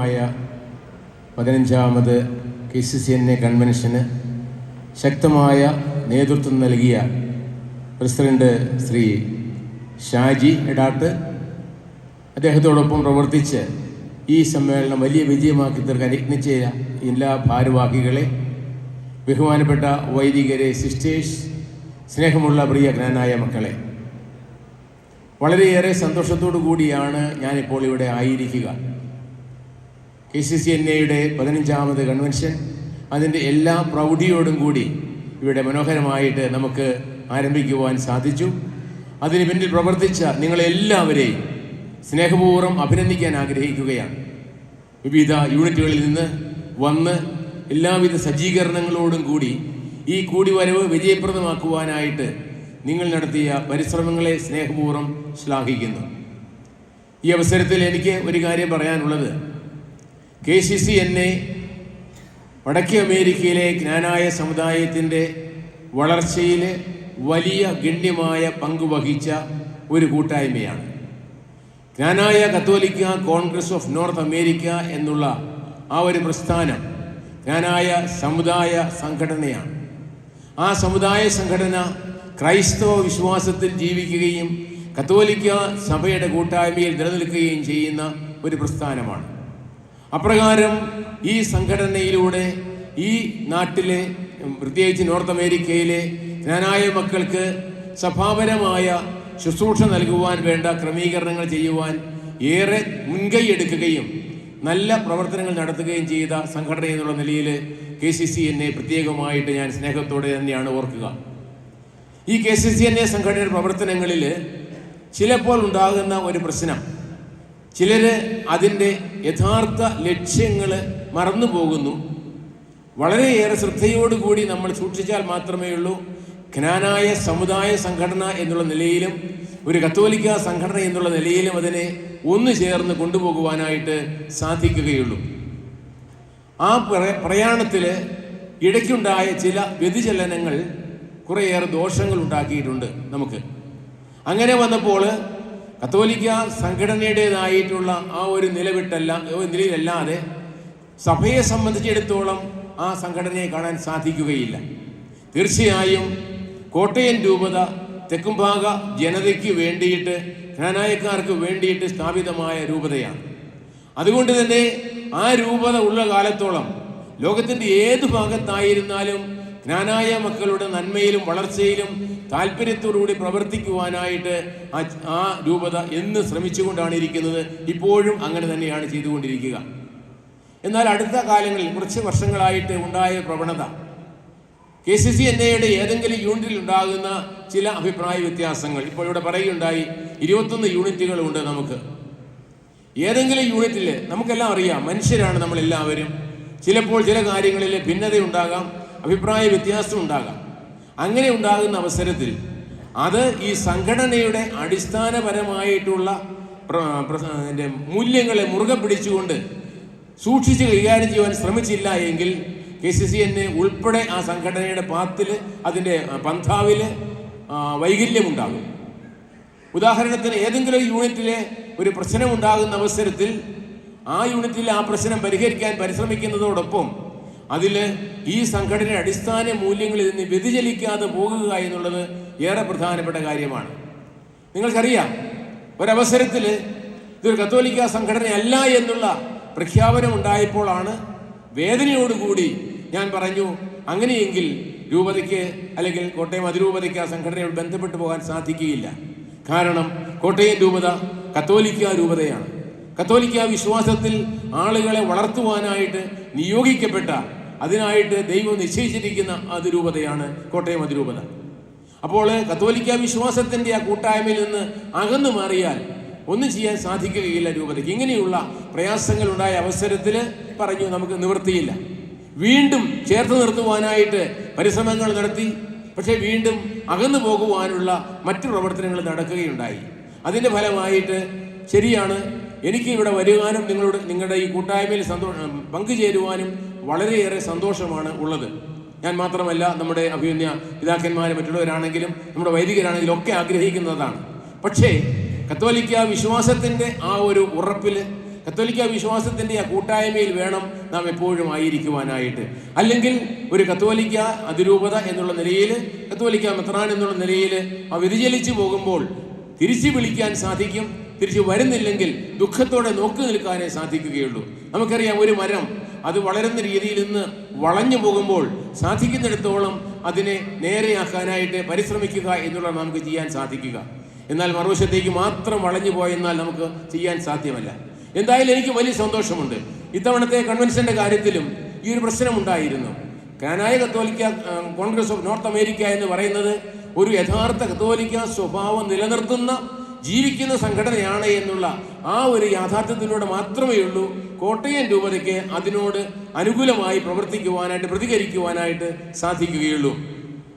15ാമത് KCCNA കൺവെൻഷന് ശക്തമായ നേതൃത്വം നൽകിയ പ്രസിഡന്റ് ശ്രീ ഷാജി എടാട്ട്, അദ്ദേഹത്തോടൊപ്പം പ്രവർത്തിച്ച് ഈ സമ്മേളനം വലിയ വിജയമാക്കി തീർക്കാൻ യത്നിച്ച എല്ലാ ഭാരവാഹികളെ, ബഹുമാനപ്പെട്ട വൈദികരെ, സിസ്റ്റേഴ്സ്, സ്നേഹമുള്ള പ്രിയ ജ്ഞാനായ മക്കളെ, വളരെയേറെ സന്തോഷത്തോടു കൂടിയാണ് ഞാനിപ്പോൾ ഇവിടെ ആയിരിക്കുക. KCCNAയുടെ 15ാമത് കൺവെൻഷൻ അതിൻ്റെ എല്ലാ പ്രൗഢിയോടും കൂടി ഇവിടെ മനോഹരമായിട്ട് നമുക്ക് ആരംഭിക്കുവാൻ സാധിച്ചു. അതിന് പിന്നിൽ പ്രവർത്തിച്ച നിങ്ങളെല്ലാവരെയും സ്നേഹപൂർവ്വം അഭിനന്ദിക്കാൻ ആഗ്രഹിക്കുകയാണ്. വിവിധ യൂണിറ്റുകളിൽ നിന്ന് വന്ന് എല്ലാവിധ സജ്ജീകരണങ്ങളോടും കൂടി ഈ കൂടിവരവ് വിജയപ്രദമാക്കുവാനായിട്ട് നിങ്ങൾ നടത്തിയ പരിശ്രമങ്ങളെ സ്നേഹപൂർവ്വം ശ്ലാഘിക്കുന്നു. ഈ അവസരത്തിൽ എനിക്ക് ഒരു കാര്യം പറയാനുള്ളത്, KCCNA വടക്കേ അമേരിക്കയിലെ ജ്ഞാനായ സമുദായത്തിൻ്റെ വളർച്ചയിൽ വലിയ ഗണ്യമായ പങ്കുവഹിച്ച ഒരു കൂട്ടായ്മയാണ്. ജ്ഞാനായ കത്തോലിക്ക കോൺഗ്രസ് ഓഫ് നോർത്ത് അമേരിക്ക എന്നുള്ള ആ ഒരു പ്രസ്ഥാനം ജ്ഞാനായ സമുദായ സംഘടനയാണ്. ആ സമുദായ സംഘടന ക്രൈസ്തവ വിശ്വാസത്തിൽ ജീവിക്കുകയും കത്തോലിക്ക സഭയുടെ കൂട്ടായ്മയിൽ നിലനിൽക്കുകയും ചെയ്യുന്ന ഒരു പ്രസ്ഥാനമാണ്. അപ്രകാരം ഈ സംഘടനയിലൂടെ ഈ നാട്ടിലെ, പ്രത്യേകിച്ച് നോർത്ത് അമേരിക്കയിലെ ജ്ഞാനായ മക്കൾക്ക് സഭാപരമായ ശുശ്രൂഷ നൽകുവാൻ വേണ്ട ക്രമീകരണങ്ങൾ ചെയ്യുവാൻ ഏറെ മുൻകൈ എടുക്കുകയും നല്ല പ്രവർത്തനങ്ങൾ നടത്തുകയും ചെയ്ത സംഘടന എന്നുള്ള നിലയിൽ KCCNA പ്രത്യേകമായിട്ട് ഞാൻ സ്നേഹത്തോടെ തന്നെയാണ് ഓർക്കുക. ഈ KCCNA സംഘടനയുടെ പ്രവർത്തനങ്ങളിൽ ചിലപ്പോൾ ഉണ്ടാകുന്ന ഒരു പ്രശ്നം, ചിലർ അതിൻ്റെ യഥാർത്ഥ ലക്ഷ്യങ്ങൾ മറന്നു പോകുന്നു. വളരെയേറെ ശ്രദ്ധയോടുകൂടി നമ്മൾ സൂക്ഷിച്ചാൽ മാത്രമേ ഉള്ളൂ ജ്ഞാനായ സമുദായ സംഘടന എന്നുള്ള നിലയിലും ഒരു കത്തോലിക്ക സംഘടന എന്നുള്ള നിലയിലും അതിനെ ഒന്നു ചേർന്ന് കൊണ്ടുപോകുവാനായിട്ട് സാധിക്കുകയുള്ളൂ. ആ പ്രയാണത്തിൽ ഇടയ്ക്കുണ്ടായ ചില വ്യതിചലനങ്ങൾ കുറേയേറെ ദോഷങ്ങൾ ഉണ്ടാക്കിയിട്ടുണ്ട് നമുക്ക്. അങ്ങനെ വന്നപ്പോൾ കത്തോലിക്ക സംഘടനയുടേതായിട്ടുള്ള ആ ഒരു നിലയിലല്ലാതെ സഭയെ സംബന്ധിച്ചിടത്തോളം ആ സംഘടനയെ കാണാൻ സാധിക്കുകയില്ല. തീർച്ചയായും കോട്ടയം രൂപത തെക്കുംഭാഗ ജനതയ്ക്ക് വേണ്ടിയിട്ട്, ജ്ഞാനായക്കാർക്ക് വേണ്ടിയിട്ട് സ്ഥാപിതമായ രൂപതയാണ്. അതുകൊണ്ട് തന്നെ ആ രൂപത ഉള്ള കാലത്തോളം ലോകത്തിൻ്റെ ഏതു ഭാഗത്തായിരുന്നാലും ജ്ഞാനായ മക്കളുടെ നന്മയിലും വളർച്ചയിലും താല്പര്യത്തോടുകൂടി പ്രവർത്തിക്കുവാനായിട്ട് ആ രൂപത എന്ന് ശ്രമിച്ചുകൊണ്ടാണ് ഇരിക്കുന്നത്. ഇപ്പോഴും അങ്ങനെ തന്നെയാണ് ചെയ്തുകൊണ്ടിരിക്കുക. എന്നാൽ അടുത്ത കാലങ്ങളിൽ, കുറച്ച് വർഷങ്ങളായിട്ട് ഉണ്ടായ പ്രവണത, KCCNAയുടെ ഏതെങ്കിലും യൂണിറ്റിൽ ഉണ്ടാകുന്ന ചില അഭിപ്രായ വ്യത്യാസങ്ങൾ. ഇപ്പോൾ ഇവിടെ പറയുകയുണ്ടായി 21 യൂണിറ്റുകളുണ്ട് നമുക്ക്. ഏതെങ്കിലും യൂണിറ്റിൽ, നമുക്കെല്ലാം അറിയാം, മനുഷ്യരാണ് നമ്മളെല്ലാവരും. ചിലപ്പോൾ ചില കാര്യങ്ങളിൽ ഭിന്നതയുണ്ടാകാം, അഭിപ്രായ വ്യത്യാസം ഉണ്ടാകാം. അങ്ങനെ ഉണ്ടാകുന്ന അവസരത്തിൽ അത് ഈ സംഘടനയുടെ അടിസ്ഥാനപരമായിട്ടുള്ള മൂല്യങ്ങളെ മുറുകെ പിടിച്ചുകൊണ്ട് സൂക്ഷിച്ച് കൈകാര്യം ചെയ്യുവാൻ ശ്രമിച്ചില്ല എങ്കിൽ KCCNA ഉൾപ്പെടെ ആ സംഘടനയുടെ പാത്തിൽ, അതിൻ്റെ പന്ഥാവിൽ വൈകല്യമുണ്ടാകും. ഉദാഹരണത്തിന്, ഏതെങ്കിലും യൂണിറ്റിലെ ഒരു പ്രശ്നമുണ്ടാകുന്ന അവസരത്തിൽ ആ യൂണിറ്റിൽ ആ പ്രശ്നം പരിഹരിക്കാൻ പരിശ്രമിക്കുന്നതോടൊപ്പം അതിൽ ഈ സംഘടനയുടെ അടിസ്ഥാന മൂല്യങ്ങളിൽ നിന്ന് വ്യതിചലിക്കാതെ പോകുക എന്നുള്ളത് ഏറെ പ്രധാനപ്പെട്ട കാര്യമാണ്. നിങ്ങൾക്കറിയാം, ഒരവസരത്തിൽ ഇതൊരു കത്തോലിക്ക സംഘടനയല്ല എന്നുള്ള പ്രഖ്യാപനം ഉണ്ടായപ്പോഴാണ് വേദനയോടുകൂടി ഞാൻ പറഞ്ഞു, അങ്ങനെയെങ്കിൽ രൂപതയ്ക്ക് അല്ലെങ്കിൽ കോട്ടയം അതിരൂപതയ്ക്ക് ആ സംഘടനയോട് ബന്ധപ്പെട്ടു പോകാൻ സാധിക്കുകയില്ല. കാരണം കോട്ടയം രൂപത കത്തോലിക്ക രൂപതയാണ്. കത്തോലിക്ക വിശ്വാസത്തിൽ ആളുകളെ വളർത്തുവാനായിട്ട് നിയോഗിക്കപ്പെട്ട, അതിനായിട്ട് ദൈവം നിശ്ചയിച്ചിരിക്കുന്ന അതിരൂപതയാണ് കോട്ടയം അതിരൂപത. അപ്പോൾ കത്തോലിക്ക വിശ്വാസത്തിൻ്റെ ആ കൂട്ടായ്മയിൽ നിന്ന് അകന്നു മാറിയാൽ ഒന്നും ചെയ്യാൻ സാധിക്കുകയില്ല രൂപതയ്ക്ക്. ഇങ്ങനെയുള്ള പ്രയാസങ്ങൾ ഉണ്ടായ അവസരത്തിൽ പറഞ്ഞു, നമുക്ക് നിവൃത്തിയില്ല. വീണ്ടും ചേർത്ത് നിർത്തുവാനായിട്ട് പരിശ്രമങ്ങൾ നടത്തി. പക്ഷേ വീണ്ടും അകന്നു പോകുവാനുള്ള മറ്റു പ്രവർത്തനങ്ങൾ നടക്കുകയുണ്ടായി. അതിൻ്റെ ഫലമായിട്ട്, ശരിയാണ്, എനിക്ക് ഇവിടെ വരുവാനും നിങ്ങളുടെ ഈ കൂട്ടായ്മയിൽ പങ്കുചേരുവാനും വളരെയേറെ സന്തോഷമാണ് ഉള്ളത്. ഞാൻ മാത്രമല്ല, നമ്മുടെ അഭിമന്യ പിതാക്കന്മാരും മറ്റുള്ളവരാണെങ്കിലും നമ്മുടെ വൈദികരാണെങ്കിലും ഒക്കെ ആഗ്രഹിക്കുന്നതാണ്. പക്ഷേ കത്തോലിക്ക വിശ്വാസത്തിൻ്റെ ആ ഒരു ഉറപ്പിൽ കത്തോലിക്ക വിശ്വാസത്തിൻ്റെ ആ കൂട്ടായ്മയിൽ വേണം നാം എപ്പോഴും ആയിരിക്കുവാനായിട്ട്. അല്ലെങ്കിൽ ഒരു കത്തോലിക്ക അതിരൂപത എന്നുള്ള നിലയിൽ, കത്തോലിക്ക മെത്രാൻ എന്നുള്ള നിലയിൽ വ്യതിചലിച്ചു പോകുമ്പോൾ തിരിച്ചു വിളിക്കാൻ സാധിക്കും. തിരിച്ചു വരുന്നില്ലെങ്കിൽ ദുഃഖത്തോടെ നോക്കി നിൽക്കാനേ സാധിക്കുകയുള്ളൂ. നമുക്കറിയാം, ഒരു മരം അത് വളരുന്ന രീതിയിൽ നിന്ന് വളഞ്ഞു പോകുമ്പോൾ സാധിക്കുന്നിടത്തോളം അതിനെ നേരെയാക്കാനായിട്ട് പരിശ്രമിക്കുക എന്നുള്ളത് നമുക്ക് ചെയ്യാൻ സാധിക്കുക. എന്നാൽ മറുവശത്തേക്ക് മാത്രം വളഞ്ഞു പോയെന്നാൽ നമുക്ക് ചെയ്യാൻ സാധ്യമല്ല. എന്തായാലും എനിക്ക് വലിയ സന്തോഷമുണ്ട്. ഇത്തവണത്തെ കൺവെൻഷൻ്റെ കാര്യത്തിലും ഈ ഒരു പ്രശ്നമുണ്ടായിരുന്നു. കാനായ കത്തോലിക്ക കോൺഗ്രസ് ഓഫ് നോർത്ത് അമേരിക്ക എന്ന് പറയുന്നത് ഒരു യഥാർത്ഥ കത്തോലിക്ക സ്വഭാവം നിലനിർത്തുന്ന ജീവിക്കുന്ന സംഘടനയാണ് എന്നുള്ള ആ ഒരു യാഥാർത്ഥ്യത്തിലൂടെ മാത്രമേ ഉള്ളൂ കോട്ടയം രൂപതയ്ക്ക് അതിനോട് അനുകൂലമായി പ്രവർത്തിക്കുവാനായിട്ട്, പ്രതികരിക്കുവാനായിട്ട് സാധിക്കുകയുള്ളൂ.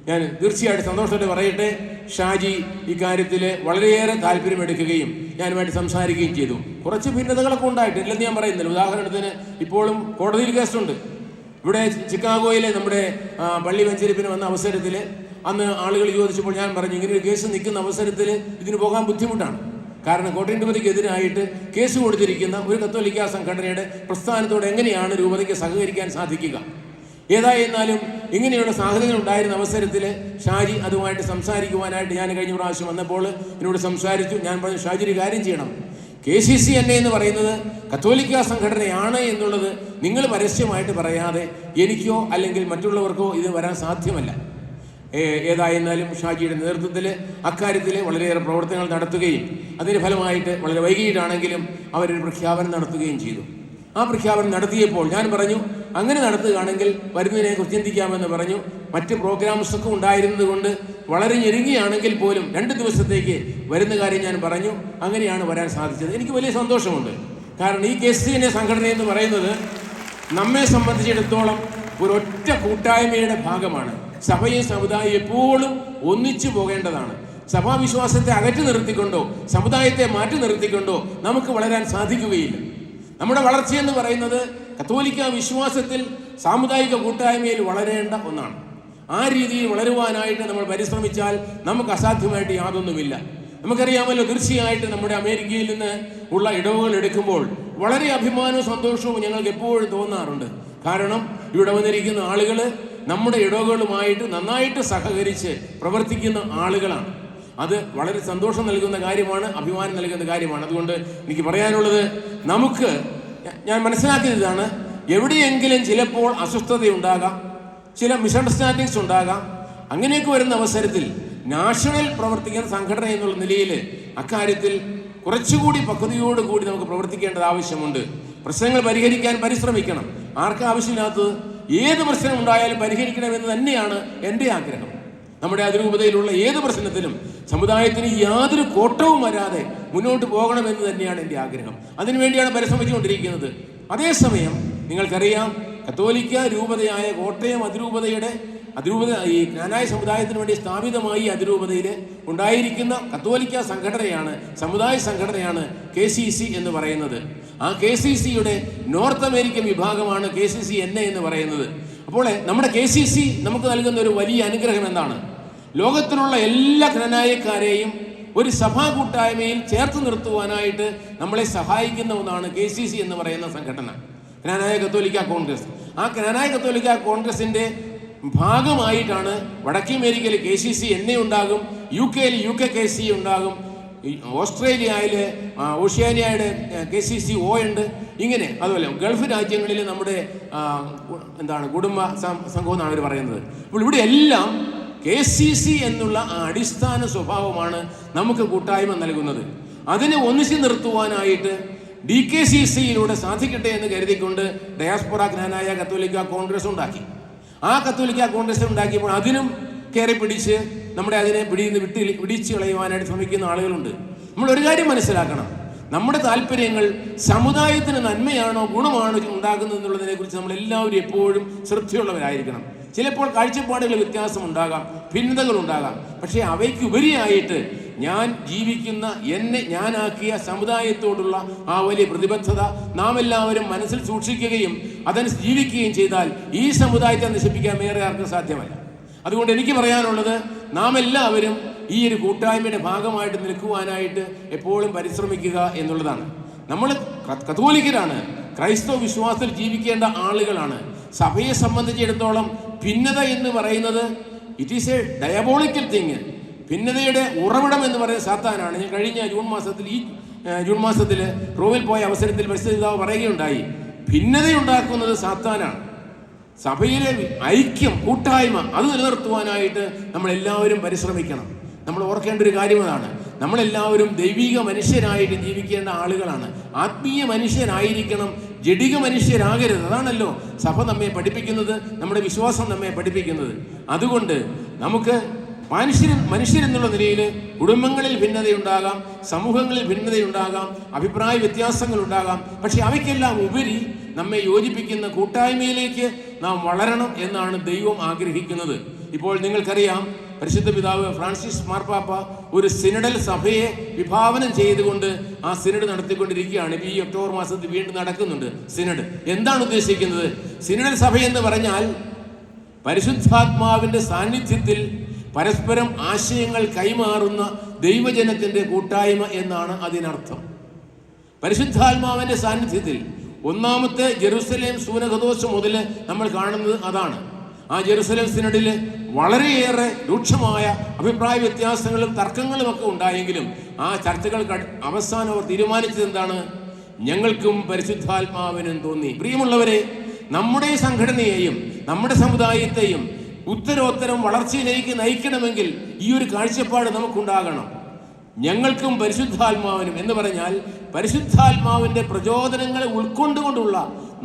ഞാൻ തീർച്ചയായിട്ടും സന്തോഷത്തോടെ പറയട്ടെ, ഷാജി ഇക്കാര്യത്തിൽ വളരെയേറെ താല്പര്യമെടുക്കുകയും ഞാനുമായിട്ട് സംസാരിക്കുകയും ചെയ്തു. കുറച്ച് ഭിന്നതകളൊക്കെ ഉണ്ടായിട്ടില്ലെന്ന് ഞാൻ പറയുന്നില്ല. ഉദാഹരണത്തിന് ഇപ്പോഴും കോടതിയിൽ കേസുണ്ട്. ഇവിടെ ചിക്കാഗോയിലെ നമ്മുടെ പള്ളി വെഞ്ചരിപ്പിന് വന്ന അവസരത്തിൽ അന്ന് ആളുകൾ ചോദിച്ചപ്പോൾ ഞാൻ പറഞ്ഞു, ഇങ്ങനെ ഒരു കേസ് നിൽക്കുന്ന അവസരത്തിൽ ഇതിന് പോകാൻ ബുദ്ധിമുട്ടാണ്. കാരണം കോട്ടയം രൂപതയ്ക്കെതിരായിട്ട് കേസ് കൊടുത്തിരിക്കുന്ന ഒരു കത്തോലിക്ക സംഘടനയുടെ പ്രസ്ഥാനത്തോട് എങ്ങനെയാണ് രൂപതയ്ക്ക് സഹകരിക്കാൻ സാധിക്കുക? ഏതായിരുന്നാലും ഇങ്ങനെയുള്ള സാഹചര്യങ്ങൾ ഉണ്ടായിരുന്ന അവസരത്തിൽ ഷാജി അതുമായിട്ട് സംസാരിക്കുവാനായിട്ട് ഞാൻ കഴിഞ്ഞ പ്രാവശ്യം വന്നപ്പോൾ എന്നോട് സംസാരിച്ചു. ഞാൻ പറഞ്ഞു, ഷാജി ഒരു കാര്യം ചെയ്യണം, KCCNA എന്ന് പറയുന്നത് കത്തോലിക്ക സംഘടനയാണ് എന്നുള്ളത് നിങ്ങൾ പരസ്യമായിട്ട് പറയാതെ എനിക്കോ അല്ലെങ്കിൽ മറ്റുള്ളവർക്കോ ഇത് വരാൻ സാധ്യമല്ല. ഏതായിരുന്നാലും ഷാജിയുടെ നേതൃത്വത്തിൽ അക്കാര്യത്തിൽ വളരെയേറെ പ്രവർത്തനങ്ങൾ നടത്തുകയും അതിൻ്റെ ഫലമായിട്ട് വളരെ വൈകിട്ടാണെങ്കിലും അവരൊരു പ്രഖ്യാപനം നടത്തുകയും ചെയ്തു. ആ പ്രഖ്യാപനം നടത്തിയപ്പോൾ ഞാൻ പറഞ്ഞു, അങ്ങനെ നടത്തുകയാണെങ്കിൽ വരുന്നതിനെക്കുറിച്ച് ചിന്തിക്കാമെന്ന് പറഞ്ഞു. മറ്റ് പ്രോഗ്രാംസൊക്കെ ഉണ്ടായിരുന്നത് കൊണ്ട് വളരെ ഞെരുങ്ങിയാണെങ്കിൽ പോലും 2 ദിവസത്തേക്ക് വരുന്ന കാര്യം ഞാൻ പറഞ്ഞു. അങ്ങനെയാണ് വരാൻ സാധിച്ചത്. എനിക്ക് വലിയ സന്തോഷമുണ്ട്. കാരണം ഈ KCCNA സംഘടന എന്ന് പറയുന്നത് നമ്മെ സംബന്ധിച്ചിടത്തോളം ഒരൊറ്റ കൂട്ടായ്മയുടെ ഭാഗമാണ്. സഭയും സമുദായം എപ്പോഴും ഒന്നിച്ചു പോകേണ്ടതാണ്. സഭാവിശ്വാസത്തെ അകറ്റി നിർത്തിക്കൊണ്ടോ സമുദായത്തെ മാറ്റി നിർത്തിക്കൊണ്ടോ നമുക്ക് വളരാൻ സാധിക്കുകയില്ല. നമ്മുടെ വളർച്ചയെന്ന് പറയുന്നത് കത്തോലിക്ക വിശ്വാസത്തിൽ സാമുദായിക കൂട്ടായ്മയിൽ വളരേണ്ട ഒന്നാണ്. ആ രീതിയിൽ വളരുവാനായിട്ട് നമ്മൾ പരിശ്രമിച്ചാൽ നമുക്ക് അസാധ്യമായിട്ട് യാതൊന്നുമില്ല. നമുക്കറിയാമല്ലോ, തീർച്ചയായിട്ടും നമ്മുടെ അമേരിക്കയിൽ നിന്ന് ഉള്ള ഇടവുകൾ എടുക്കുമ്പോൾ വളരെ അഭിമാനവും സന്തോഷവും ഞങ്ങൾക്ക് എപ്പോഴും തോന്നാറുണ്ട്. കാരണം ഇവിടെ വന്നിരിക്കുന്ന ആളുകൾ നമ്മുടെ ഇടവുകളുമായിട്ട് നന്നായിട്ട് സഹകരിച്ച് പ്രവർത്തിക്കുന്ന ആളുകളാണ്. അത് വളരെ സന്തോഷം നൽകുന്ന കാര്യമാണ്, അഭിമാനം നൽകുന്ന കാര്യമാണ്. അതുകൊണ്ട് എനിക്ക് പറയാനുള്ളത്, നമുക്ക് ഞാൻ മനസ്സിലാക്കിയതാണ്, എവിടെയെങ്കിലും ചിലപ്പോൾ അസ്വസ്ഥതയുണ്ടാകാം, ചില മിസ്അണ്ടർസ്റ്റാൻഡിങ്സ് ഉണ്ടാകാം. അങ്ങനെയൊക്കെ വരുന്ന അവസരത്തിൽ നാഷണൽ പ്രവർത്തിക്കുന്ന സംഘടന എന്നുള്ള നിലയിൽ അക്കാര്യത്തിൽ കുറച്ചുകൂടി പക്വതയോടുകൂടി നമുക്ക് പ്രവർത്തിക്കേണ്ടത് ആവശ്യമുണ്ട്. പ്രശ്നങ്ങൾ പരിഹരിക്കാൻ പരിശ്രമിക്കണം. ആർക്കും ആവശ്യമില്ലാത്തത് ഏത് പ്രശ്നം ഉണ്ടായാലും പരിഹരിക്കണമെന്ന് തന്നെയാണ് എൻ്റെ ആഗ്രഹം. നമ്മുടെ അതിരൂപതയിലുള്ള ഏത് പ്രശ്നത്തിലും സമുദായത്തിന് യാതൊരു കോട്ടവും വരാതെ മുന്നോട്ട് പോകണമെന്ന് തന്നെയാണ് എൻ്റെ ആഗ്രഹം. അതിനുവേണ്ടിയാണ് പരിശ്രമിച്ചുകൊണ്ടിരിക്കുന്നത്. അതേസമയം നിങ്ങൾക്കറിയാം, കത്തോലിക്ക രൂപതയായ കോട്ടയം അതിരൂപത ഈ ജ്ഞാനായ സമുദായത്തിന് വേണ്ടി സ്ഥാപിതമായി അതിരൂപതയിൽ ഉണ്ടായിരിക്കുന്ന കത്തോലിക്ക സംഘടനയാണ്, സമുദായ സംഘടനയാണ് KCC എന്ന് പറയുന്നത്. ആ KCCയുടെ നോർത്ത് അമേരിക്കൻ വിഭാഗമാണ് KCCNA എന്ന് പറയുന്നത്. അപ്പോൾ നമ്മുടെ KCC നമുക്ക് നൽകുന്ന ഒരു വലിയ അനുഗ്രഹം എന്താണ്? ലോകത്തിലുള്ള എല്ലാ ജ്ഞാനായക്കാരെയും ഒരു സഭാ കൂട്ടായ്മയിൽ ചേർത്ത് നിർത്തുവാനായിട്ട് നമ്മളെ സഹായിക്കുന്ന ഒന്നാണ് KCC എന്ന് പറയുന്ന സംഘടന, ജ്ഞാനായ കത്തോലിക്ക കോൺഗ്രസ്. ആ ജ്ഞാനായ കത്തോലിക്ക കോൺഗ്രസിൻ്റെ ഭാഗമായിട്ടാണ് വടക്കേ അമേരിക്കയിൽ KCCNA ഉണ്ടാകും, UK-യിൽ UKKC ഉണ്ടാകും, ഓസ്ട്രേലിയയിൽ ഓഷ്യാനിയയുടെ KCCO ഉണ്ട്. ഇങ്ങനെ അതുപോലെ ഗൾഫ് രാജ്യങ്ങളിൽ നമ്മുടെ കുടുംബ സംഘം എന്നാണ് അവർ പറയുന്നത്. അപ്പോൾ ഇവിടെ എല്ലാം KCC എന്നുള്ള അടിസ്ഥാന സ്വഭാവമാണ് നമുക്ക് കൂട്ടായ്മ നൽകുന്നത്. അതിനെ ഒന്നിച്ചു നിർത്തുവാനായിട്ട് DKCCയിലൂടെ സാധിക്കട്ടെ എന്ന് കരുതിക്കൊണ്ട് ഡയാസ്പോറ ജ്ഞാനായ കത്തോലിക്ക കോൺഗ്രസ് ഉണ്ടാക്കി. ആ കത്തോലിക്ക കോൺഗ്രസ് ഉണ്ടാക്കിയപ്പോൾ അതിനും കയറി പിടിച്ച് നമ്മുടെ അതിനെ പിടിച്ച് കളയുവാനായിട്ട് ശ്രമിക്കുന്ന ആളുകളുണ്ട്. നമ്മൾ ഒരു കാര്യം മനസ്സിലാക്കണം, നമ്മുടെ താല്പര്യങ്ങൾ സമുദായത്തിന് നന്മയാണോ ഗുണമാണോ ഉണ്ടാകുന്നത് എന്നുള്ളതിനെ കുറിച്ച് നമ്മൾ എല്ലാവരും എപ്പോഴും ശ്രദ്ധയുള്ളവരായിരിക്കണം. ചിലപ്പോൾ കാഴ്ചപ്പാടുകൾ വ്യത്യാസമുണ്ടാകാം, ഭിന്നതകളുണ്ടാകാം. പക്ഷേ അവയ്ക്കുപരിയായിട്ട് ഞാൻ ജീവിക്കുന്ന എന്നെ ഞാനാക്കിയ സമുദായത്തോടുള്ള ആ വലിയ പ്രതിബദ്ധത നാം എല്ലാവരും മനസ്സിൽ സൂക്ഷിക്കുകയും അതനുസരിച്ച് ജീവിക്കുകയും ചെയ്താൽ ഈ സമുദായത്തെ നശിപ്പിക്കാൻ വേറെ ആർക്കും സാധ്യമല്ല. അതുകൊണ്ട് എനിക്ക് പറയാനുള്ളത്, നാം എല്ലാവരും ഈ ഒരു കൂട്ടായ്മയുടെ ഭാഗമായിട്ട് നിൽക്കുവാനായിട്ട് എപ്പോഴും പരിശ്രമിക്കുക എന്നുള്ളതാണ്. നമ്മൾ കത്തോലിക്കരാണ്, ക്രൈസ്തവ വിശ്വാസത്തിൽ ജീവിക്കേണ്ട ആളുകളാണ്. സഭയെ സംബന്ധിച്ചിടത്തോളം ഭിന്നത എന്ന് പറയുന്നത് it is a diabolical thing. ഭിന്നതയുടെ ഉറവിടം എന്ന് പറയുന്നത് സാത്താനാണ്. ഞാൻ കഴിഞ്ഞ ജൂൺ മാസത്തിൽ റോമിൽ പോയ അവസരത്തിൽ പരിശുദ്ധ പിതാവ് പറയുകയുണ്ടായി, ഭിന്നതയുണ്ടാക്കുന്നത് സാത്താനാണ്. സഭയിലെ ഐക്യം, കൂട്ടായ്മ അത് നിലനിർത്തുവാനായിട്ട് നമ്മളെല്ലാവരും പരിശ്രമിക്കണം. നമ്മൾ ഓർക്കേണ്ട ഒരു കാര്യം അതാണ്. നമ്മളെല്ലാവരും ദൈവിക മനുഷ്യരായിട്ട് ജീവിക്കേണ്ട ആളുകളാണ്. ആത്മീയ മനുഷ്യരായിരിക്കണം, ജഡിക മനുഷ്യരാകരുത്. അതാണല്ലോ സഭ നമ്മെ പഠിപ്പിക്കുന്നത്, നമ്മുടെ വിശ്വാസം നമ്മെ പഠിപ്പിക്കുന്നത്. അതുകൊണ്ട് നമുക്ക് മനുഷ്യരെന്നുള്ള നിലയിൽ കുടുംബങ്ങളിൽ ഭിന്നതയുണ്ടാകാം, സമൂഹങ്ങളിൽ ഭിന്നതയുണ്ടാകാം, അഭിപ്രായ വ്യത്യാസങ്ങൾ ഉണ്ടാകാം. പക്ഷെ അവയ്ക്കെല്ലാം ഉപരി നമ്മെ യോജിപ്പിക്കുന്ന കൂട്ടായ്മയിലേക്ക് നാം വളരണം എന്നാണ് ദൈവം ആഗ്രഹിക്കുന്നത്. ഇപ്പോൾ നിങ്ങൾക്കറിയാം, പരിശുദ്ധ പിതാവ് ഫ്രാൻസിസ് മാർപ്പാപ്പ ഒരു സിനഡൽ സഭയെ വിഭാവനം ചെയ്തുകൊണ്ട് ആ സിനഡ് നടത്തിക്കൊണ്ടിരിക്കുകയാണ്. ഈ ഒക്ടോബർ മാസത്തിൽ വീണ്ടും നടക്കുന്നുണ്ട് സിനഡ്. എന്താണ് ഉദ്ദേശിക്കുന്നത്? സിനഡൽ സഭ എന്ന് പറഞ്ഞാൽ പരിശുദ്ധാത്മാവിൻ്റെ സാന്നിധ്യത്തിൽ പരസ്പരം ആശയങ്ങൾ കൈമാറുന്ന ദൈവജനത്തിൻ്റെ കൂട്ടായ്മ എന്നാണ് അതിനർത്ഥം. പരിശുദ്ധാത്മാവിൻ്റെ സാന്നിധ്യത്തിൽ ഒന്നാമത്തെ ജെറുസലേം സൂനകദോസ് മുതൽ നമ്മൾ കാണുന്നത് അതാണ്. ആ ജെറുസലേം സിനഡിൽ വളരെയേറെ രൂക്ഷമായ അഭിപ്രായ വ്യത്യാസങ്ങളും തർക്കങ്ങളും ഒക്കെ ഉണ്ടായെങ്കിലും ആ ചർച്ചകൾ അവസാനം അവർ തീരുമാനിച്ചത് എന്താണ്? ഞങ്ങൾക്കും പരിശുദ്ധാത്മാവിനും തോന്നി. പ്രിയമുള്ളവരെ, നമ്മുടെ സംഘടനയെയും നമ്മുടെ സമുദായത്തെയും ഉത്തരോത്തരം വളർച്ചയിലേക്ക് നയിക്കണമെങ്കിൽ ഈ ഒരു കാഴ്ചപ്പാട് നമുക്കുണ്ടാകണം. ഞങ്ങൾക്കും പരിശുദ്ധാത്മാവിനും എന്ന് പറഞ്ഞാൽ പരിശുദ്ധാത്മാവിൻ്റെ പ്രചോദനങ്ങളെ ഉൾക്കൊണ്ടുകൊണ്ടുള്ള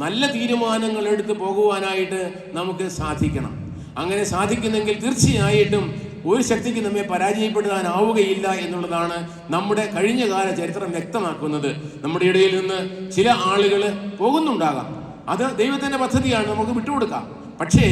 നല്ല തീരുമാനങ്ങൾ എടുത്ത് പോകുവാനായിട്ട് നമുക്ക് സാധിക്കണം. അങ്ങനെ സാധിക്കുന്നെങ്കിൽ തീർച്ചയായിട്ടും ഒരു ശക്തിക്ക് നമ്മെ പരാജയപ്പെടുത്താനാവുകയില്ല എന്നുള്ളതാണ് നമ്മുടെ കഴിഞ്ഞകാല ചരിത്രം വ്യക്തമാക്കുന്നത്. നമ്മുടെ ഇടയിൽ നിന്ന് ചില ആളുകൾ പോകുന്നുണ്ടാകാം, അത് ദൈവത്തിൻ്റെ പദ്ധതിയാണ്, നമുക്ക് വിട്ടുകൊടുക്കാം. പക്ഷേ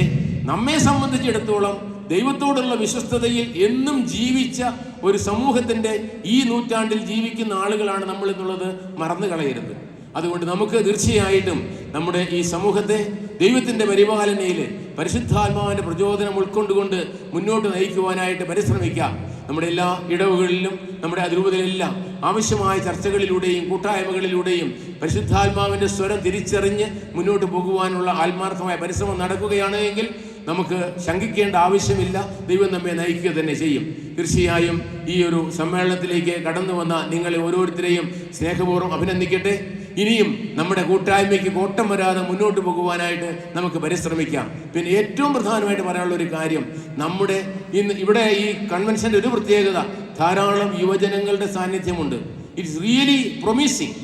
നമ്മെ സംബന്ധിച്ചിടത്തോളം ദൈവത്തോടുള്ള വിശ്വസ്തതയിൽ എന്നും ജീവിച്ച ഒരു സമൂഹത്തിൻ്റെ ഈ നൂറ്റാണ്ടിൽ ജീവിക്കുന്ന ആളുകളാണ് നമ്മൾ എന്നുള്ളത് മറന്നു കളയരുത്. അതുകൊണ്ട് നമുക്ക് തീർച്ചയായിട്ടും നമ്മുടെ ഈ സമൂഹത്തെ ദൈവത്തിൻ്റെ പരിപാലനയിൽ പരിശുദ്ധാത്മാവിൻ്റെ പ്രചോദനം ഉൾക്കൊണ്ടുകൊണ്ട് മുന്നോട്ട് നയിക്കുവാനായിട്ട് പരിശ്രമിക്കാം. നമ്മുടെ എല്ലാ ഇടവുകളിലും നമ്മുടെ അതിരൂപതയിലെല്ലാം ആവശ്യമായ ചർച്ചകളിലൂടെയും കൂട്ടായ്മകളിലൂടെയും പരിശുദ്ധാത്മാവിൻ്റെ സ്വരം തിരിച്ചറിഞ്ഞ് മുന്നോട്ട് പോകുവാനുള്ള ആത്മാർത്ഥമായ പരിശ്രമം നടക്കുകയാണെങ്കിൽ നമുക്ക് ശങ്കിക്കേണ്ട ആവശ്യമില്ല. ദൈവം നമ്മെ നയിക്കുക തന്നെ ചെയ്യും. തീർച്ചയായും ഈ ഒരു സമ്മേളനത്തിലേക്ക് കടന്നു വന്ന നിങ്ങളെ ഓരോരുത്തരെയും സ്നേഹപൂർവ്വം അഭിനന്ദിക്കട്ടെ. ഇനിയും നമ്മുടെ കൂട്ടായ്മയ്ക്ക് കോട്ടം വരാതെ മുന്നോട്ട് പോകുവാനായിട്ട് നമുക്ക് പരിശ്രമിക്കാം. പിന്നെ ഏറ്റവും പ്രധാനമായിട്ട് പറയാനുള്ള ഒരു കാര്യം, നമ്മുടെ ഇവിടെ ഈ കൺവെൻഷൻ്റെ ഒരു പ്രത്യേകത, ധാരാളം യുവജനങ്ങളുടെ സാന്നിധ്യമുണ്ട്. It's really promising.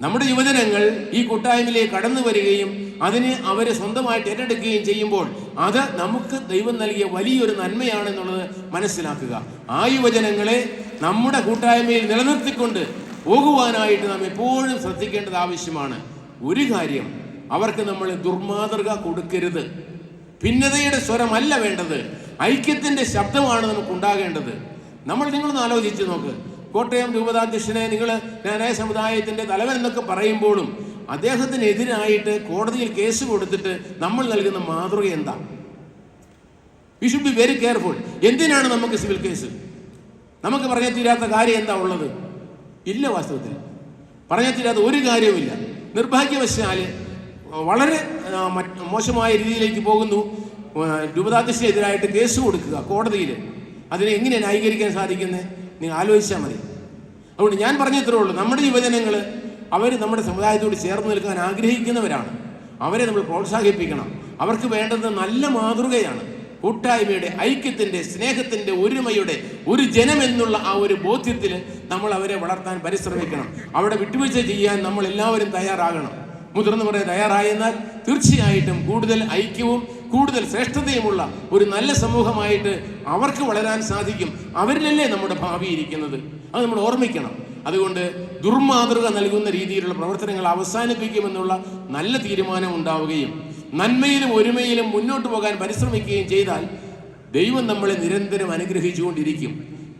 നമ്മുടെ യുവജനങ്ങൾ ഈ കൂട്ടായ്മയിലേക്ക് കടന്നു വരികയും അതിന് അവരെ സ്വന്തമായിട്ട് ഏറ്റെടുക്കുകയും ചെയ്യുമ്പോൾ അത് നമുക്ക് ദൈവം നൽകിയ വലിയൊരു നന്മയാണെന്നുള്ളത് മനസ്സിലാക്കുക. ആ യുവജനങ്ങളെ നമ്മുടെ കൂട്ടായ്മയിൽ നിലനിർത്തിക്കൊണ്ട് പോകുവാനായിട്ട് നാം എപ്പോഴും ശ്രദ്ധിക്കേണ്ടത് ആവശ്യമാണ്. ഒരു കാര്യം, അവർക്ക് നമ്മൾ ദുർമാതൃക കൊടുക്കരുത്. ഭിന്നതയുടെ സ്വരമല്ല വേണ്ടത്, ഐക്യത്തിൻ്റെ ശബ്ദമാണ് നമുക്കുണ്ടാകേണ്ടത്. നിങ്ങളൊന്ന് ആലോചിച്ച് നോക്ക്. കോട്ടയം രൂപതാധ്യക്ഷനെ നിങ്ങൾ ജ്ഞാനായ സമുദായത്തിൻ്റെ തലവൻ എന്നൊക്കെ പറയുമ്പോഴും അദ്ദേഹത്തിനെതിരായിട്ട് കോടതിയിൽ കേസ് കൊടുത്തിട്ട് നമ്മൾ നൽകുന്ന മാതൃക എന്താ? We should be very careful. എന്തിനാണ് നമുക്ക് സിവിൽ കേസ്? നമുക്ക് പറഞ്ഞാൽ തീരാത്ത കാര്യം എന്താ ഉള്ളത്? ഇല്ല, വാസ്തവത്തിൽ പറഞ്ഞാൽ തീരാത്ത ഒരു കാര്യവുമില്ല. നിർഭാഗ്യവശാൽ വളരെ മോശമായ രീതിയിലേക്ക് പോകുന്നു. രൂപതാധ്യക്ഷനെതിരായിട്ട് കേസ് കൊടുക്കുക കോടതിയിൽ. അതിനെ എങ്ങനെ ന്യായീകരിക്കാൻ സാധിക്കുന്നത്? നിങ്ങൾ ആലോചിച്ചാൽ മതി. അതുകൊണ്ട് ഞാൻ പറഞ്ഞത്രേ ഉള്ളൂ, നമ്മുടെ യുവജനങ്ങൾ അവർ നമ്മുടെ സമുദായത്തോട് ചേർന്ന് നിൽക്കാൻ ആഗ്രഹിക്കുന്നവരാണ്. അവരെ നമ്മൾ പ്രോത്സാഹിപ്പിക്കണം. അവർക്ക് വേണ്ടത് നല്ല മാതൃകയാണ്. കൂട്ടായ്മയുടെ, ഐക്യത്തിൻ്റെ, സ്നേഹത്തിൻ്റെ, ഒരുമയുടെ, ഒരു ജനമെന്നുള്ള ആ ഒരു ബോധ്യത്തിൽ നമ്മൾ അവരെ വളർത്താൻ പരിശ്രമിക്കണം. അവിടെ വിട്ടുവീഴ്ച ചെയ്യാൻ നമ്മൾ എല്ലാവരും തയ്യാറാകണം. മുതിർന്നവരെ തയ്യാറായെന്നാൽ തീർച്ചയായിട്ടും കൂടുതൽ ഐക്യവും കൂടുതൽ ശ്രേഷ്ഠതയുമുള്ള ഒരു നല്ല സമൂഹമായിട്ട് അവർക്ക് വളരാൻ സാധിക്കും. അവരിലല്ലേ നമ്മുടെ ഭാവി ഇരിക്കുന്നത്. അത് നമ്മൾ ഓർമ്മിക്കണം. അതുകൊണ്ട് ദുർമാതൃക നൽകുന്ന രീതിയിലുള്ള പ്രവർത്തനങ്ങൾ അവസാനിപ്പിക്കുമെന്നുള്ള നല്ല തീരുമാനം ഉണ്ടാവുകയും നന്മയിലും ഒരുമയിലും മുന്നോട്ട് പോകാൻ പരിശ്രമിക്കുകയും ചെയ്താൽ ദൈവം നമ്മളെ നിരന്തരം അനുഗ്രഹിച്ചുകൊണ്ടിരിക്കും.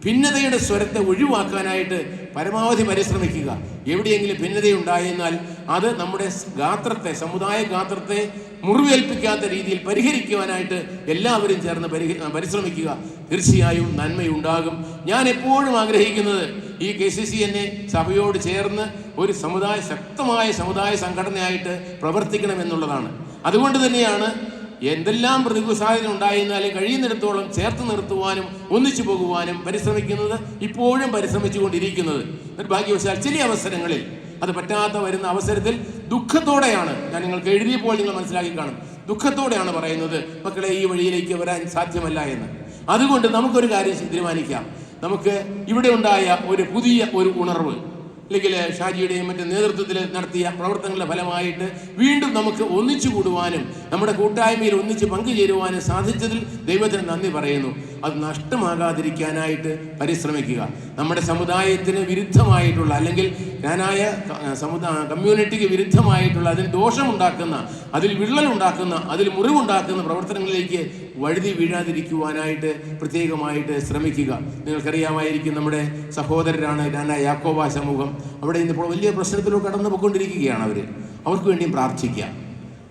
ഭിന്നതയുടെ സ്വരത്തെ ഒഴിവാക്കാനായിട്ട് പരമാവധി പരിശ്രമിക്കുക. എവിടെയെങ്കിലും ഭിന്നതയുണ്ടായെന്നാൽ അത് നമ്മുടെ ഗാത്രത്തെ, സമുദായ ഗാത്രത്തെ മുറിവേൽപ്പിക്കാത്ത രീതിയിൽ പരിഹരിക്കുവാനായിട്ട് എല്ലാവരും ചേർന്ന് പരിശ്രമിക്കുക. തീർച്ചയായും നന്മയുണ്ടാകും. ഞാൻ എപ്പോഴും ആഗ്രഹിക്കുന്നത് ഈ KCCNA സഭയോട് ചേർന്ന് ഒരു ശക്തമായ സമുദായ സംഘടനയായിട്ട് പ്രവർത്തിക്കണമെന്നുള്ളതാണ്. അതുകൊണ്ട് തന്നെയാണ് എന്തെല്ലാം പ്രതികൂല സാഹചര്യം ഉണ്ടായിരുന്നാലും കഴിയുന്നിടത്തോളം ചേർത്ത് നിർത്തുവാനും ഒന്നിച്ചു പോകുവാനും പരിശ്രമിക്കുന്നത്, ഇപ്പോഴും പരിശ്രമിച്ചുകൊണ്ടിരിക്കുന്നത്. നിർഭാഗ്യവശാൽ ചില അവസരങ്ങളിൽ അത് പറ്റാത്ത വരുന്ന അവസരത്തിൽ ദുഃഖത്തോടെയാണ്, ഞാൻ നിങ്ങൾക്ക് എഴുതിയപ്പോൾ നിങ്ങൾ മനസ്സിലാക്കി കാണും, ദുഃഖത്തോടെയാണ് പറയുന്നത് മക്കളെ ഈ വഴിയിലേക്ക് വരാൻ സാധ്യമല്ല എന്ന്. അതുകൊണ്ട് നമുക്കൊരു കാര്യം തീരുമാനിക്കാം. നമുക്ക് ഇവിടെ ഉണ്ടായ ഒരു പുതിയ ഉണർവ്, അല്ലെങ്കിൽ ഷാജിയുടെയും മറ്റ് നേതൃത്വത്തിൽ നടത്തിയ പ്രവർത്തനങ്ങളുടെ ഫലമായിട്ട് വീണ്ടും നമുക്ക് ഒന്നിച്ചു കൂടുവാനും നമ്മുടെ കൂട്ടായ്മയിൽ ഒന്നിച്ച് പങ്കുചേരുവാനും സാധിച്ചതിൽ ദൈവത്തിന് നന്ദി പറയുന്നു. അത് നഷ്ടമാകാതിരിക്കാനായിട്ട് പരിശ്രമിക്കുക. നമ്മുടെ സമുദായത്തിന് വിരുദ്ധമായിട്ടുള്ള, അല്ലെങ്കിൽ ഞാനായ കമ്മ്യൂണിറ്റിക്ക് വിരുദ്ധമായിട്ടുള്ള, അതിന് ദോഷമുണ്ടാക്കുന്ന, അതിൽ വിള്ളലുണ്ടാക്കുന്ന, അതിൽ മുറിവുണ്ടാക്കുന്ന പ്രവർത്തനങ്ങളിലേക്ക് വഴുതി വീഴാതിരിക്കുവാനായിട്ട് പ്രത്യേകമായിട്ട് ശ്രമിക്കുക. നിങ്ങൾക്കറിയാമായിരിക്കും, നമ്മുടെ സഹോദരരാണ് ഞാനായ യാക്കോബ സമൂഹം. അവിടെ ഇന്നിപ്പോൾ വലിയ പ്രശ്നത്തിലൂടെ കടന്നു പോയിക്കൊണ്ടിരിക്കുകയാണ്. അവർക്ക് വേണ്ടിയും പ്രാർത്ഥിക്കുക.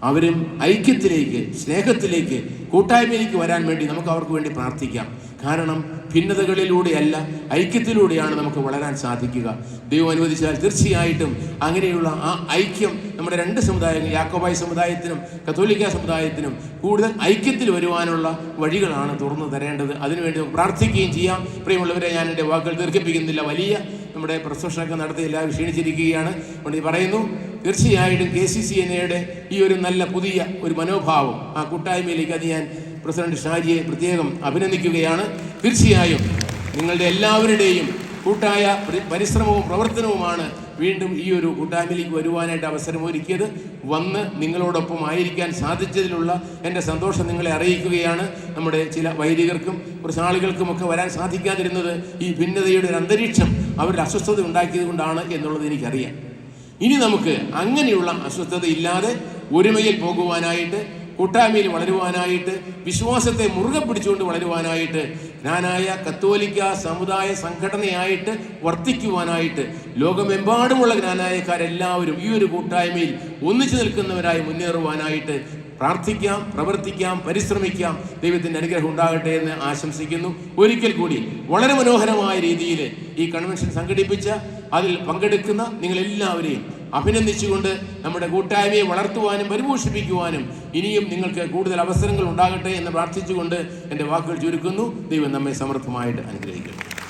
അവരും ഐക്യത്തിലേക്ക്, സ്നേഹത്തിലേക്ക്, കൂട്ടായ്മയിലേക്ക് വരാൻ വേണ്ടി നമുക്ക് അവർക്ക് വേണ്ടി പ്രാർത്ഥിക്കാം. കാരണം ഭിന്നതകളിലൂടെയല്ല, ഐക്യത്തിലൂടെയാണ് നമുക്ക് വളരാൻ സാധിക്കുക. ദൈവം അനുവദിച്ചാൽ തീർച്ചയായിട്ടും അങ്ങനെയുള്ള ആ ഐക്യം നമ്മുടെ രണ്ട് സമുദായങ്ങൾ, യാക്കോബായ സമുദായത്തിനും കത്തോലിക്ക സമുദായത്തിനും കൂടുതൽ ഐക്യത്തിൽ വരുവാനുള്ള വഴികളാണ് തുറന്നു തരേണ്ടത്. അതിനുവേണ്ടി നമുക്ക് പ്രാർത്ഥിക്കുകയും ചെയ്യാം. പ്രിയമുള്ളവരെ, ഞാൻ എൻ്റെ വാക്കുകൾ ദീർഘിപ്പിക്കുന്നില്ല. വലിയ നമ്മുടെ പ്രസംഗമൊക്കെ നടത്തി എല്ലാവരും ക്ഷീണിച്ചിരിക്കുകയാണ്. അതുകൊണ്ട് പറയുന്നു, തീർച്ചയായിട്ടും KCCNA ഈ ഒരു നല്ല പുതിയ ഒരു മനോഭാവം, ആ കൂട്ടായ്മയിലേക്ക് അത് ഞാൻ പ്രസിഡന്റ് ഷാജിയെ പ്രത്യേകം അഭിനന്ദിക്കുകയാണ്. തീർച്ചയായും നിങ്ങളുടെ എല്ലാവരുടെയും കൂട്ടായ പരിശ്രമവും പ്രവർത്തനവുമാണ് വീണ്ടും ഈ ഒരു കൂട്ടായ്മയിലേക്ക് വരുവാനായിട്ട് അവസരമൊരുക്കിയത്. വന്ന് നിങ്ങളോടൊപ്പം ആയിരിക്കാൻ സാധിച്ചതിലുള്ള എൻ്റെ സന്തോഷം നിങ്ങളെ അറിയിക്കുകയാണ്. നമ്മുടെ ചില വൈദികർക്കും കുറച്ച് ആളുകൾക്കുമൊക്കെ വരാൻ സാധിക്കാതിരുന്നത് ഈ ഭിന്നതയുടെ ഒരു അന്തരീക്ഷം അവരുടെ അസ്വസ്ഥത ഉണ്ടാക്കിയത് കൊണ്ടാണ് എന്നുള്ളത് എനിക്കറിയാം. ഇനി നമുക്ക് അങ്ങനെയുള്ള അസ്വസ്ഥത ഇല്ലാതെ ഒരുമയിൽ പോകുവാനായിട്ട്, കൂട്ടായ്മയിൽ വളരുവാനായിട്ട്, വിശ്വാസത്തെ മുറുകെ പിടിച്ചുകൊണ്ട് വളരുവാനായിട്ട്, ഞാനായ കത്തോലിക്ക സമുദായ സംഘടനയായിട്ട് വർത്തിക്കുവാനായിട്ട് ലോകമെമ്പാടുമുള്ള ജ്ഞാനായക്കാരെല്ലാവരും ഈ ഒരു കൂട്ടായ്മയിൽ ഒന്നിച്ചു നിൽക്കുന്നവരായി മുന്നേറുവാനായിട്ട് പ്രാർത്ഥിക്കാം, പ്രവർത്തിക്കാം, പരിശ്രമിക്കാം. ദൈവത്തിൻ്റെ അനുഗ്രഹം ഉണ്ടാകട്ടെ എന്ന് ആശംസിക്കുന്നു. ഒരിക്കൽ കൂടി വളരെ മനോഹരമായ രീതിയിൽ ഈ കൺവെൻഷൻ സംഘടിപ്പിച്ച, അതിൽ പങ്കെടുക്കുന്ന നിങ്ങളെല്ലാവരെയും അഭിനന്ദിച്ചുകൊണ്ട് നമ്മുടെ കൂട്ടായ്മയെ വളർത്തുവാനും പരിപോഷിപ്പിക്കുവാനും ഇനിയും നിങ്ങൾക്ക് കൂടുതൽ അവസരങ്ങൾ ഉണ്ടാകട്ടെ എന്ന് പ്രാർത്ഥിച്ചുകൊണ്ട് എൻ്റെ വാക്കുകൾ ചുരുക്കുന്നു. ദൈവം നമ്മെ സമൃദ്ധമായിട്ട് അനുഗ്രഹിക്കട്ടെ.